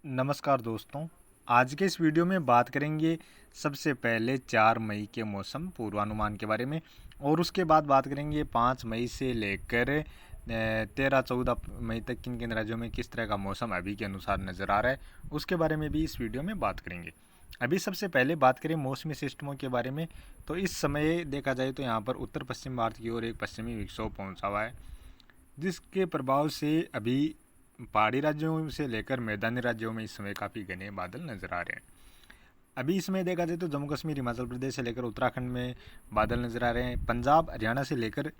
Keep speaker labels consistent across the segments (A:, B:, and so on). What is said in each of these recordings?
A: नमस्कार दोस्तों। आज के इस वीडियो में बात करेंगे सबसे पहले 4 मई के मौसम पूर्वानुमान के बारे में, और उसके बाद बात करेंगे 5 मई से लेकर 13-14 मई तक किन किन राज्यों में किस तरह का मौसम अभी के अनुसार नज़र आ रहा है, उसके बारे में भी इस वीडियो में बात करेंगे। अभी सबसे पहले बात करें मौसमी सिस्टमों के बारे में, तो इस समय देखा जाए तो यहाँ पर उत्तर पश्चिम भारत की ओर एक पश्चिमी विक्षोभ पहुँचा हुआ है, जिसके प्रभाव से अभी पहाड़ी राज्यों से लेकर मैदानी राज्यों में इस समय काफ़ी घने बादल नज़र आ रहे हैं। अभी इसमें देखा जाए तो जम्मू कश्मीर, हिमाचल प्रदेश से लेकर उत्तराखंड में बादल नज़र आ रहे हैं। पंजाब, हरियाणा से लेकर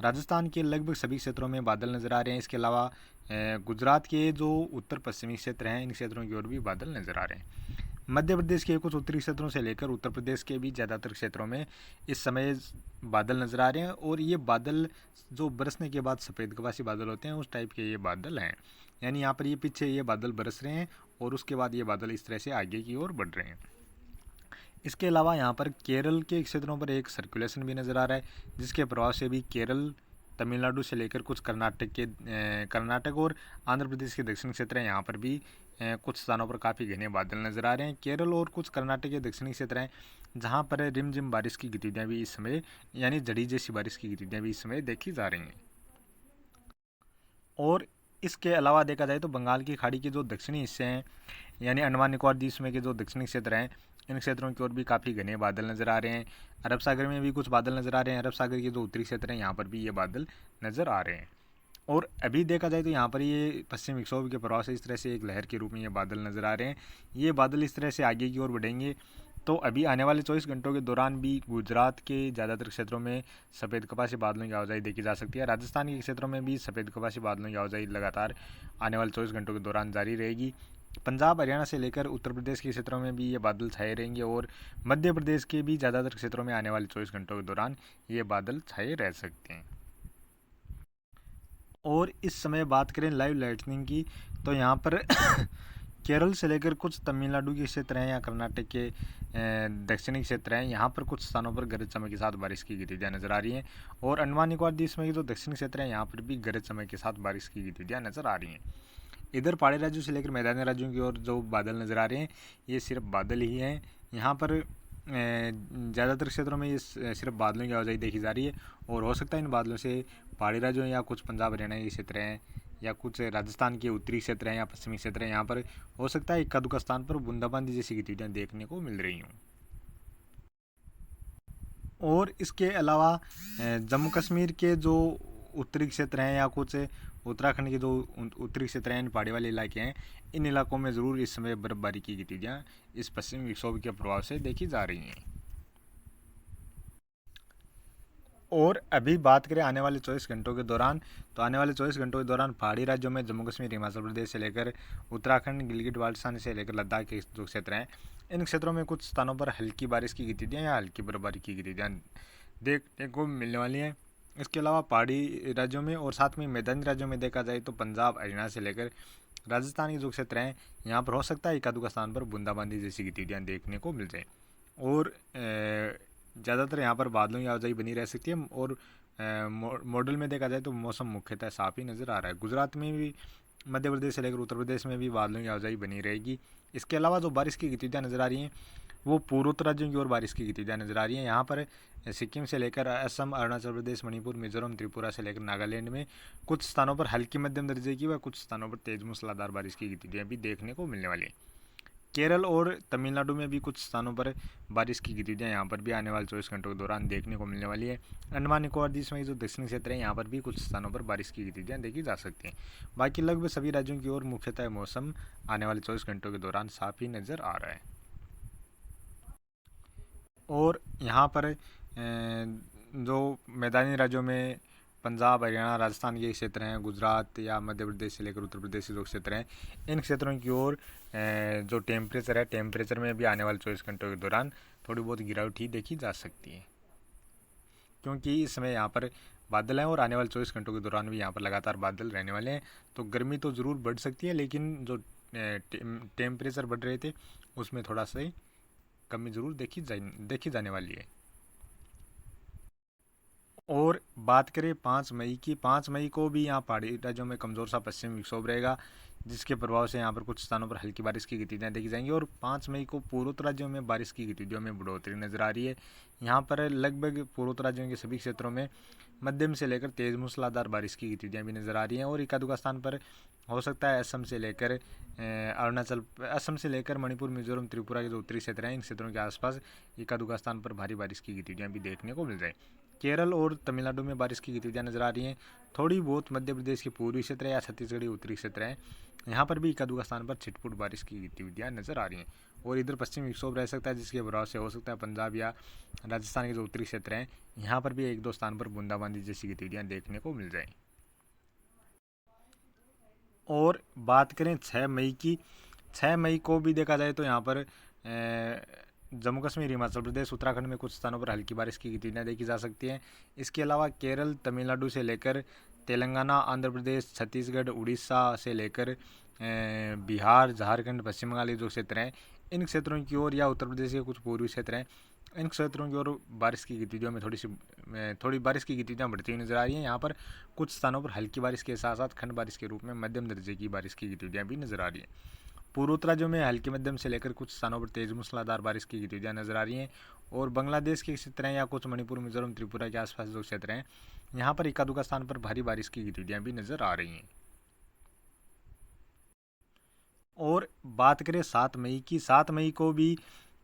A: राजस्थान के लगभग सभी क्षेत्रों में बादल नज़र आ रहे हैं। इसके अलावा गुजरात के जो उत्तर पश्चिमी क्षेत्र हैं, इन क्षेत्रों की ओर भी बादल नज़र आ रहे हैं। मध्य प्रदेश के कुछ उत्तरी क्षेत्रों से लेकर उत्तर प्रदेश के भी ज़्यादातर क्षेत्रों में इस समय बादल नज़र आ रहे हैं, और ये बादल जो बरसने के बाद सफ़ेद कपासी बादल होते हैं, उस टाइप के ये बादल हैं। यानी यहाँ पर ये पीछे ये बादल बरस रहे हैं और उसके बाद ये बादल इस तरह से आगे की ओर बढ़ रहे हैं। इसके अलावा यहाँ पर केरल के क्षेत्रों पर एक सर्कुलेशन भी नज़र आ रहा है, जिसके प्रभाव से भी केरल, तमिलनाडु से लेकर कुछ कर्नाटक और आंध्र प्रदेश के दक्षिणी क्षेत्र हैं, यहाँ पर भी कुछ स्थानों पर काफ़ी घने बादल नज़र आ रहे हैं। केरल और कुछ कर्नाटक के दक्षिणी क्षेत्र हैं जहाँ पर रिमझिम बारिश की गतिविधियाँ भी इस समय, यानी झड़ी जैसी बारिश की गतिविधियाँ भी इस समय देखी जा रही हैं। और इसके अलावा देखा जाए तो बंगाल की खाड़ी के जो दक्षिणी हिस्से हैं, यानी अंडमान निकोबार द्वीप समूह के जो दक्षिणी क्षेत्र हैं, इन क्षेत्रों की ओर भी काफ़ी घने बादल नज़र आ रहे हैं। अरब सागर में भी कुछ बादल नज़र आ रहे हैं। अरब सागर के जो उत्तरी क्षेत्र हैं, यहाँ पर भी ये बादल नज़र आ रहे हैं। और अभी देखा जाए तो यहाँ पर ये पश्चिम विक्षोभ के प्रभाव से इस तरह से एक लहर के रूप में ये बादल नज़र आ रहे हैं। ये बादल इस तरह से आगे की ओर बढ़ेंगे, तो अभी आने वाले 24 घंटों के दौरान भी गुजरात के ज़्यादातर क्षेत्रों में सफ़ेद कपासी बादलों की आवाजाही देखी जा सकती है। राजस्थान के क्षेत्रों में भी सफ़ेद कपासी बादलों की आवाजाही लगातार आने वाले 24 घंटों के दौरान जारी रहेगी। पंजाब, हरियाणा से लेकर उत्तर प्रदेश के क्षेत्रों में भी ये बादल छाए रहेंगे, और मध्य प्रदेश के भी ज़्यादातर क्षेत्रों में आने वाले 24 घंटों के दौरान ये बादल छाए रह सकते हैं। और इस समय बात करें लाइव लाइटनिंग की, तो यहाँ पर केरल से लेकर कुछ तमिलनाडु के क्षेत्र हैं या कर्नाटक के दक्षिणी क्षेत्र हैं, यहाँ पर कुछ स्थानों पर गरज चमक के साथ बारिश की गतिविधियाँ नज़र आ रही हैं। और अंडमान निकोबार द्वीप समूह के जो दक्षिणी क्षेत्र हैं, यहाँ पर भी गरज चमक के साथ बारिश की गतिविधियाँ नज़र आ रही हैं। इधर पहाड़ी राज्यों से लेकर मैदानी राज्यों की ओर जो बादल नज़र आ रहे हैं, ये सिर्फ बादल ही हैं। यहाँ पर ज़्यादातर क्षेत्रों में ये सिर्फ बादलों की आवाजाही देखी जा रही है, और हो सकता है इन बादलों से पहाड़ी राज्यों या कुछ पंजाब हरियाणा के क्षेत्र हैं या कुछ राजस्थान के उत्तरी क्षेत्र हैं या पश्चिमी क्षेत्र हैं, यहाँ पर हो सकता है इक्का दुक्का स्थान पर बूंदाबांदी जैसी गतिविधियाँ देखने को मिल रही हूँ। और इसके अलावा जम्मू कश्मीर के जो उत्तरी क्षेत्र हैं या कुछ उत्तराखंड के जो उत्तरी क्षेत्र हैं, पहाड़ी वाले इलाके हैं, इन इलाकों में ज़रूर इस समय बर्फबारी की गतिविधियाँ इस पश्चिमी विक्षोभ के प्रभाव से देखी जा रही हैं। और अभी बात करें आने वाले 24 घंटों के दौरान, तो आने वाले 24 घंटों के दौरान पहाड़ी राज्यों में जम्मू कश्मीर, हिमाचल प्रदेश से लेकर उत्तराखंड, गिलगित बाल्टिस्तान से लेकर लद्दाख के जो क्षेत्र हैं, इन क्षेत्रों में कुछ स्थानों पर हल्की बारिश की गतिविधियाँ या हल्की बर्फबारी की गतिविधियाँ देखने को मिलने वाली हैं। इसके अलावा पहाड़ी राज्यों में और साथ में मैदानी राज्यों में देखा जाए तो पंजाब, हरियाणा से लेकर राजस्थान के जो क्षेत्र हैं, यहाँ पर हो सकता है एकाध स्थान पर बूंदाबांदी जैसी गतिविधियाँ देखने को मिल जाएँ। और ज़्यादातर यहाँ पर बादलों की आवाजाही बनी रह सकती है, और मॉडल में देखा जाए तो मौसम मुख्यतः साफ ही नज़र आ रहा है। गुजरात में भी, मध्य प्रदेश से लेकर उत्तर प्रदेश में भी बादलों की आवाजाही बनी रहेगी। इसके अलावा जो बारिश की गतिविधियाँ नज़र आ रही हैं, वो पूर्वोत्तर राज्यों की ओर बारिश की गतिविधियाँ नज़र आ रही हैं। यहाँ पर सिक्किम से लेकर असम, अरुणाचल प्रदेश, मणिपुर, मिजोरम, त्रिपुरा से लेकर नागालैंड में कुछ स्थानों पर हल्की मध्यम दर्जे की व कुछ स्थानों पर तेज मूसलाधार बारिश की गतिविधियाँ भी देखने को मिलने वाली हैं। केरल और तमिलनाडु में भी कुछ स्थानों पर बारिश की गतिविधियाँ यहाँ पर भी आने वाले 24 घंटों के दौरान देखने को मिलने वाली है। अंडमान निकोबार द्वीप समूह के जो दक्षिणी क्षेत्र है, यहाँ पर भी कुछ स्थानों पर बारिश की गतिविधियाँ देखी जा सकती हैं। बाकी लगभग सभी राज्यों की ओर मुख्यतः मौसम आने वाले 24 घंटों के दौरान साफ ही नज़र आ रहा है। और यहाँ पर जो मैदानी राज्यों में पंजाब, हरियाणा, राजस्थान के क्षेत्र हैं, गुजरात या मध्य प्रदेश से लेकर उत्तर प्रदेश के जो क्षेत्र हैं, इन क्षेत्रों की ओर जो टेम्परेचर है, टेम्परेचर में भी आने वाले 24 घंटों के दौरान थोड़ी बहुत गिरावट ही देखी जा सकती है, क्योंकि इस समय यहाँ पर बादल हैं और आने वाले 24 घंटों के दौरान भी यहाँ पर लगातार बादल रहने वाले हैं। तो गर्मी तो ज़रूर बढ़ सकती है, लेकिन जो टेम्परेचर बढ़ रहे थे उसमें थोड़ा सा कमी ज़रूर देखी जाने वाली है। और बात करें 5 मई की, 5 मई को भी यहाँ पहाड़ी राज्यों में कमज़ोर सा पश्चिमी विक्षोभ रहेगा, जिसके प्रभाव से यहाँ पर कुछ स्थानों पर हल्की बारिश की गतिविधियाँ देखी जाएंगी। और 5 मई को पूर्वोत्तर राज्यों में बारिश की गतिविधियों में बढ़ोतरी नजर आ रही है। यहाँ पर लगभग पूर्वोत्तर राज्यों के सभी क्षेत्रों में मध्यम से लेकर तेज मूसलाधार बारिश की गतिविधियाँ भी नजर आ रही हैं। और एका दुका स्थान पर हो सकता है असम से लेकर अरुणाचल, असम से लेकर मणिपुर, मिजोरम, त्रिपुरा के जो उत्तरी क्षेत्र हैं, इन क्षेत्रों के आसपास एका दुका स्थान पर भारी बारिश की गतिविधियाँ भी देखने को मिल जाए। केरल और तमिलनाडु में बारिश की गतिविधियाँ नजर आ रही हैं। थोड़ी बहुत मध्य प्रदेश के पूर्वी क्षेत्र या छत्तीसगढ़ उत्तरी क्षेत्र हैं, यहाँ पर भी एका दुका स्थान पर छिटपुट बारिश की गतिविधियाँ नजर आ रही हैं। और इधर पश्चिमी विक्षोभ रह सकता है, जिसके प्रभाव से हो सकता है पंजाब या राजस्थान के जो उत्तरी क्षेत्र हैं, यहाँ पर भी एक दो स्थान पर बूंदाबांदी जैसी गतिविधियाँ देखने को मिल जाए। और बात करें 6 मई की, 6 मई को भी देखा जाए तो यहाँ पर जम्मू कश्मीर, हिमाचल प्रदेश, उत्तराखंड में कुछ स्थानों पर हल्की बारिश की गतिविधियाँ देखी जा सकती हैं। इसके अलावा केरल, तमिलनाडु से लेकर तेलंगाना, आंध्र प्रदेश, छत्तीसगढ़, उड़ीसा से लेकर बिहार, झारखंड, पश्चिम बंगाल के जो क्षेत्र हैं, इन क्षेत्रों की ओर या उत्तर प्रदेश के कुछ पूर्वी क्षेत्र हैं, इन क्षेत्रों की ओर बारिश की गतिविधियों में थोड़ी बारिश की गतिविधियाँ बढ़ती हुई नजर आ रही हैं। यहाँ पर कुछ स्थानों पर हल्की बारिश के साथ साथ खंड बारिश के रूप में मध्यम दर्जे की बारिश की गतिविधियाँ भी नजर आ रही हैं। पूर्वोत्तर राज्यों में हल्की मध्यम से लेकर कुछ स्थानों पर तेज मूसलाधार बारिश की गतिविधियाँ नजर आ रही हैं। और बांग्लादेश के क्षेत्र हैं या कुछ मणिपुर, मिजोरम, त्रिपुरा के आसपास जो क्षेत्र हैं, यहाँ पर एका दुका स्थान पर भारी बारिश की गतिविधियाँ भी नजर आ रही हैं। और बात करें 7 मई की, 7 मई को भी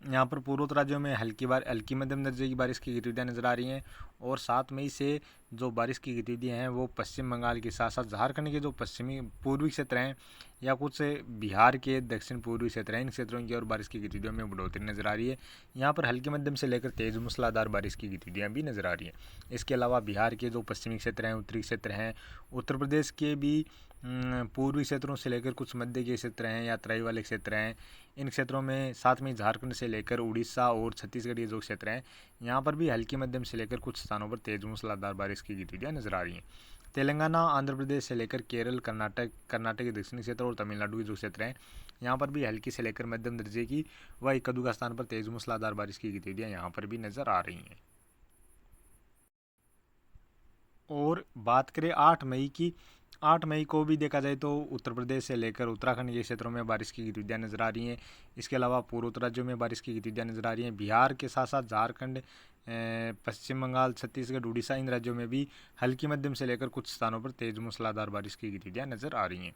A: यहाँ पर पूर्वोत्तर राज्यों में हल्की मध्यम दर्जे की बारिश की गतिविधियाँ नजर आ रही हैं। और 7 मई से जो बारिश की गतिविधियाँ हैं वो पश्चिम बंगाल के साथ साथ झारखंड के जो पश्चिमी पूर्वी क्षेत्र हैं या कुछ बिहार के दक्षिण पूर्वी क्षेत्र हैं, इन क्षेत्रों की ओर बारिश की गतिविधियों में बढ़ोतरी नजर आ रही है। यहाँ पर हल्की मध्यम से लेकर तेज मूसलाधार बारिश की गतिविधियाँ भी नजर आ रही हैं। इसके अलावा बिहार के जो पश्चिमी क्षेत्र हैं, उत्तरी क्षेत्र हैं, उत्तर प्रदेश के भी पूर्वी क्षेत्रों से लेकर कुछ मध्य के क्षेत्र हैं या तराई वाले क्षेत्र हैं, इन क्षेत्रों में, साथ में झारखंड से लेकर उड़ीसा और छत्तीसगढ़ के जो क्षेत्र हैं, यहाँ पर भी हल्की मध्यम से लेकर कुछ स्थानों पर तेज मूसलाधार बारिश की गतिविधियाँ नजर आ रही हैं। तेलंगाना, आंध्र प्रदेश से लेकर केरल, कर्नाटक के दक्षिणी क्षेत्र और तमिलनाडु के जो क्षेत्र हैं, यहाँ पर भी हल्की से लेकर मध्यम दर्जे की व इक्का दुक्का स्थान पर तेज मूसलाधार बारिश की गतिविधियाँ यहाँ पर भी नजर आ रही हैं। और बात करें 8 मई की, 8 मई को भी देखा जाए तो उत्तर प्रदेश से लेकर उत्तराखंड के क्षेत्रों में बारिश की गतिविधियाँ नजर आ रही हैं। इसके अलावा पूर्वोत्तर राज्यों में बारिश की गतिविधियाँ नजर आ रही हैं। बिहार के साथ साथ झारखंड, पश्चिम बंगाल, छत्तीसगढ़, उड़ीसा, इन राज्यों में भी हल्की मध्यम से लेकर कुछ स्थानों पर तेज मूसलाधार बारिश की गतिविधियाँ नजर आ रही हैं।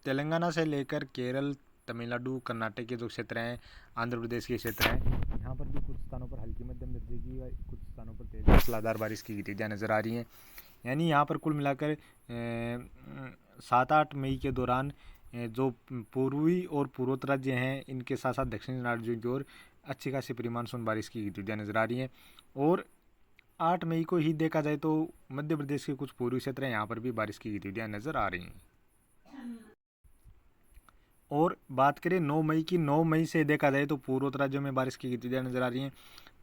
A: तेलंगाना से लेकर केरल, तमिलनाडु, कर्नाटक के जो क्षेत्र हैं, आंध्र प्रदेश के क्षेत्र हैं, यहाँ पर भी कुछ स्थानों पर हल्की मध्यम दर्जे की व कुछ स्थानों पर तेज मूसलाधार बारिश की गतिविधियाँ नजर आ रही हैं। यानी यहाँ पर कुल मिलाकर 7-8 मई के दौरान जो पूर्वी और पूर्वोत्तर राज्य हैं, इनके साथ साथ दक्षिणी राज्यों की ओर अच्छी खासी परिमाणसुन बारिश की गतिविधियाँ नजर आ रही हैं। और 8 मई को ही देखा जाए तो मध्य प्रदेश के कुछ पूर्वी क्षेत्र हैं, यहाँ पर भी बारिश की गतिविधियाँ नजर आ रही हैं। और बात करें 9 मई की, 9 मई से देखा जाए तो पूर्वोत्तर राज्यों में बारिश की गतिविधियाँ नजर आ रही हैं।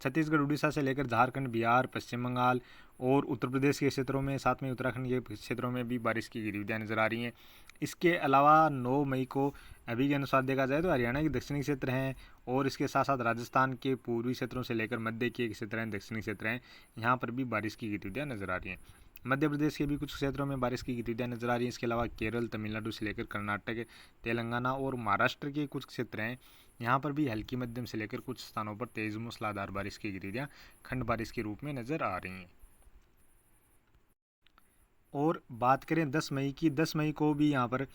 A: छत्तीसगढ़, उड़ीसा से लेकर झारखंड, बिहार, पश्चिम बंगाल और उत्तर प्रदेश के क्षेत्रों में, साथ में उत्तराखंड के क्षेत्रों में भी बारिश की गतिविधियाँ नजर आ रही हैं। इसके अलावा 9 मई को अभी के अनुसार देखा जाए तो हरियाणा के दक्षिणी क्षेत्र हैं और इसके साथ साथ राजस्थान के पूर्वी क्षेत्रों से लेकर मध्य के क्षेत्र हैं, दक्षिणी क्षेत्र हैं, यहाँ पर भी बारिश की गतिविधियाँ नजर आ रही हैं। मध्य प्रदेश के भी कुछ क्षेत्रों में बारिश की गतिविधियाँ नजर आ रही हैं। इसके अलावा केरल, तमिलनाडु से लेकर कर्नाटक, तेलंगाना और महाराष्ट्र के कुछ क्षेत्र हैं, यहाँ पर भी हल्की मध्यम से लेकर कुछ स्थानों पर तेज मूसलाधार बारिश की गतिविधियाँ खंड बारिश के रूप में नजर आ रही हैं। और बात करें 10 मई की, 10 मई को भी यहाँ पर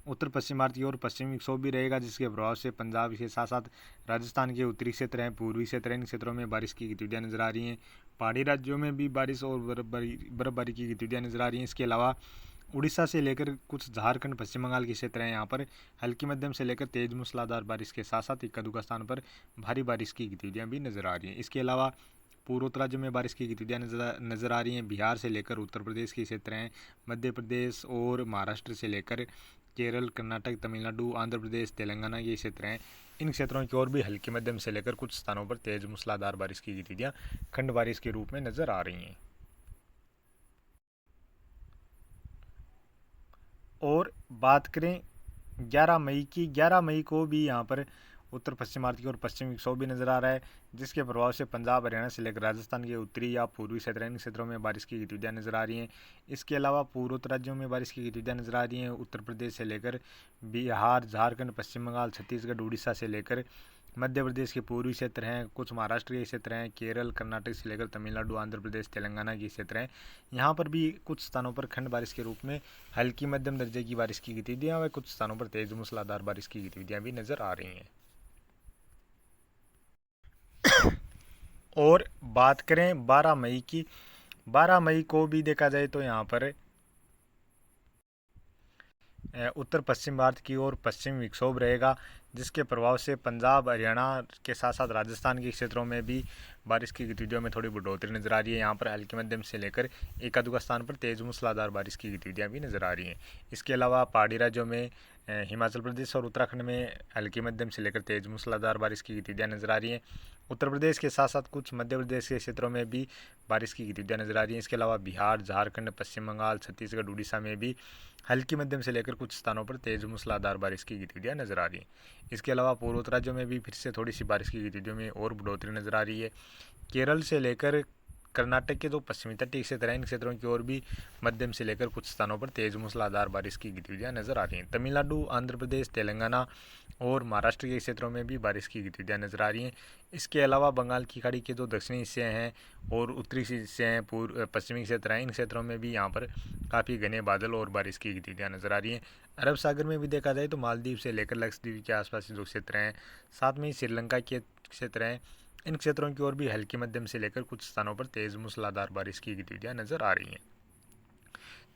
A: उत्तर पश्चिम भारत की ओर पश्चिमी विक्षोभ भी रहेगा, जिसके प्रभाव से पंजाब के साथ साथ राजस्थान के उत्तरी क्षेत्र हैं, पूर्वी क्षेत्र हैं, इन क्षेत्रों में बारिश की गतिविधियाँ नजर आ रही हैं। पहाड़ी राज्यों में भी बारिश और बर्फबारी की गतिविधियाँ नजर आ रही हैं। इसके अलावा उड़ीसा से लेकर कुछ झारखंड, पश्चिम बंगाल के क्षेत्र हैं, यहाँ पर हल्की मध्यम से लेकर तेज मूसलाधार बारिश के साथ साथ इक्का दुक्का स्थान पर भारी बारिश की गतिविधियाँ भी नजर आ रही हैं। इसके अलावा पूर्वोत्तर राज्य में बारिश की गतिविधियाँ नजर आ रही हैं। बिहार से लेकर उत्तर प्रदेश के क्षेत्र हैं, मध्य प्रदेश और महाराष्ट्र से लेकर केरल, कर्नाटक, तमिलनाडु, आंध्र प्रदेश, तेलंगाना के क्षेत्र हैं, इन क्षेत्रों की ओर भी हल्की मध्यम से लेकर कुछ स्थानों पर तेज मूसलाधार बारिश की गतिविधियाँ खंड बारिश के रूप में नजर आ रही हैं। और बात करें 11 मई की, 11 मई को भी यहाँ पर उत्तर पश्चिम भारत की ओर पश्चिमी विक्षोभ भी नजर आ रहा है, जिसके प्रभाव से पंजाब हरियाणा से लेकर राजस्थान के उत्तरी या पूर्वी क्षेत्र इन क्षेत्रों में बारिश की गतिविधियां नजर आ रही हैं। इसके अलावा पूर्वोत्तर राज्यों में बारिश की गतिविधियां नजर आ रही हैं। उत्तर प्रदेश से लेकर बिहार, झारखंड, पश्चिम बंगाल, छत्तीसगढ़, उड़ीसा से लेकर मध्य प्रदेश के पूर्वी क्षेत्र हैं, कुछ महाराष्ट्र के क्षेत्र हैं, केरल, कर्नाटक से लेकर तमिलनाडु, आंध्र प्रदेश, तेलंगाना के क्षेत्र हैं। यहाँ पर भी कुछ स्थानों पर खंड बारिश के रूप में हल्की मध्यम दर्जे की बारिश की गतिविधियां व कुछ स्थानों पर तेज मूसलाधार बारिश की गतिविधियां भी नजर आ रही हैं। और बात करें 12 मई की, 12 मई को भी देखा जाए तो यहाँ पर उत्तर पश्चिम भारत की ओर पश्चिमी विक्षोभ रहेगा, जिसके प्रभाव से पंजाब, हरियाणा के साथ साथ राजस्थान के क्षेत्रों में भी बारिश की गतिविधियों में थोड़ी बढ़ोतरी नजर आ रही है। यहाँ पर हल्की मध्यम से लेकर एकाध स्थान पर तेज मूसलाधार बारिश की गतिविधियाँ भी नजर आ रही हैं। इसके अलावा पहाड़ी राज्यों में हिमाचल प्रदेश और उत्तराखंड में हल्की मध्यम से लेकर तेज मूसलाधार बारिश की गतिविधियाँ नजर आ रही हैं। उत्तर प्रदेश के साथ साथ कुछ मध्य प्रदेश के क्षेत्रों में भी बारिश की गतिविधियाँ नजर आ रही हैं। इसके अलावा बिहार, झारखंड, पश्चिम बंगाल, छत्तीसगढ़, उड़ीसा में भी हल्की मध्यम से लेकर कुछ स्थानों पर तेज मूसलाधार बारिश की गतिविधियाँ नजर आ रही हैं। इसके अलावा पूर्वोत्तर राज्यों में भी फिर से थोड़ी सी बारिश की गतिविधियों में और बढ़ोतरी नजर आ रही है। केरल से लेकर कर्नाटक के जो पश्चिमी तटीय क्षेत्र हैं, इन क्षेत्रों की ओर भी मध्यम से लेकर कुछ स्थानों पर तेज मूसलाधार बारिश की गतिविधियां नजर आ रही हैं। तमिलनाडु, आंध्र प्रदेश, तेलंगाना और महाराष्ट्र के क्षेत्रों में भी बारिश की गतिविधियां नजर आ रही हैं। इसके अलावा बंगाल की खाड़ी के जो दक्षिणी हिस्से हैं और उत्तरी हिस्से हैं, पश्चिमी क्षेत्र हैं, इन क्षेत्रों में भी यहाँ पर काफ़ी घने बादल और बारिश की गतिविधियां नजर आ रही हैं। अरब सागर में भी देखा जाए तो मालदीव से लेकर लक्षद्वीप के आसपास जो क्षेत्र हैं, साथ में ही श्रीलंका के क्षेत्र हैं, इन क्षेत्रों की ओर भी हल्की मध्यम से लेकर कुछ स्थानों पर तेज मूसलाधार बारिश की गतिविधियां नजर आ रही हैं।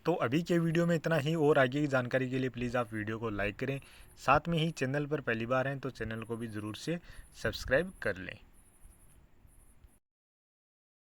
A: तो अभी के वीडियो में इतना ही, और आगे की जानकारी के लिए प्लीज़ आप वीडियो को लाइक करें, साथ में ही चैनल पर पहली बार हैं तो चैनल को भी ज़रूर से सब्सक्राइब कर लें।